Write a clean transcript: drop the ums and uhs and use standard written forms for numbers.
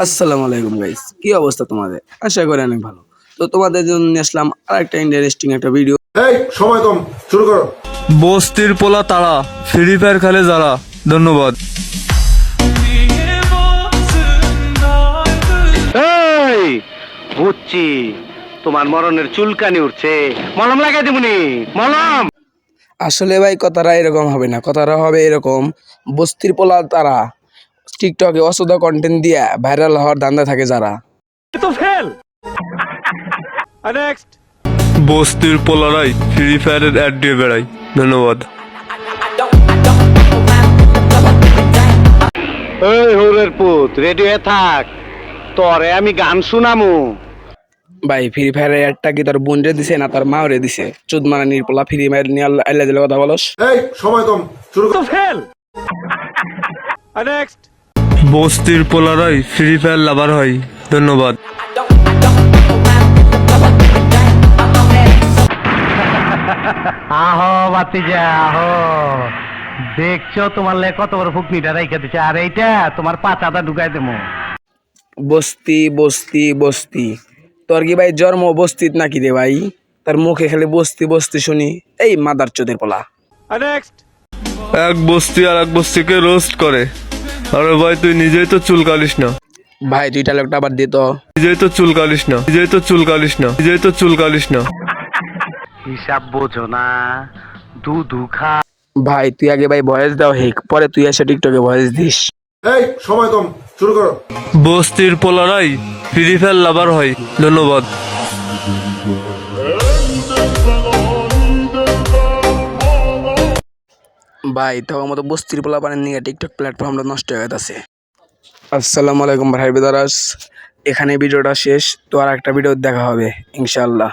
আসসালামু আলাইকুম গাইস, কি অবস্থা তোমাদের? আশা করি অনেক ভালো। তো তোমাদের জন্য নিয়ে আসলাম আরেকটা ইন্টারেস্টিং একটা ভিডিও। এই সময় কম, শুরু করো। বস্তির পোলা তারা ফ্রি ফায়ার খেলে যারা। ধন্যবাদ। এই বুঝছি তোমার মরণের চুলকানি উঠছে, মলম লাগাই দিবনি। মলম আসলে ভাই কথাটা এরকম হবে না, কথাটা হবে এরকম: বস্তির পোলা তারা টিকটকে অসুধা কন্টেন্ট দিয়ে ভাইরাল হওয়ার ধান্দা থাকে যারা। তো ফেল। নেক্সট। বস্তির পোলারাই ফ্রি ফায়ারের অ্যাড দিয়ে বেড়াই। ধন্যবাদ। এই হোরের পুত, রেডি হয়ে থাক, তোরে আমি গান শুনামু। ভাই ফ্রি ফায়ারের অ্যাডটা কি তোর বোনরে দিছে না তোর মাওরে দিছে? চোদ মারা নির্পোলা ফ্রি ফায়ার নিয়ে আল্লাহ দিলে কথা বলস। এই সময় কম, শুরু করো। তো ফেল। নেক্সট। বস্তির পোলারাই ফ্রি ফায়ার লাভার হয়। ধন্যবাদ। আহো বাতিজা আহো, দেখছো তোমার লে কত বড় ফুকনিটা রাইখা দিচ্ছে, আর এইটা তোমার পাতাটা ঢুকাই দেবো। বস্তি বস্তি বস্তি, তোর কি ভাই জন্ম বস্তিত নাকি রে ভাই? তার মুখে খালি বস্তি বস্তি শুনি। এই মাদার চোদের পোলা। নেক্সট। এক বস্তি আর এক বস্তিকে রোস্ট করে। আরে ভাই তুই নিজেই তো চুল কালিস না। ভাই তুই ডায়লগটা আবার দিত। নিজেই তো চুল কালিস না। নিজেই তো চুল কালিস না। নিজেই তো চুল কালিস না। হিসাব বোঝো না, দুধু খা। ভাই তুই আগে ভাই ভয়েস দাও হেক, পরে তুই এসে টিকটকে ভয়েস দিস। এই সময় কম, শুরু করো। বস্তির পোলারাই ফ্রি ফায়ার লাভার হয়। ধন্যবাদ। ভাই তোমার মতো বস্তির পোলা পানের নিয়ে টিকটক প্ল্যাটফর্মটা নষ্ট হয়ে গেছে। আসসালামু আলাইকুম ভাই বেদারাস, এখানে ভিডিওটা শেষ। তো আর একটা ভিডিও দেখা হবে ইনশাআল্লাহ।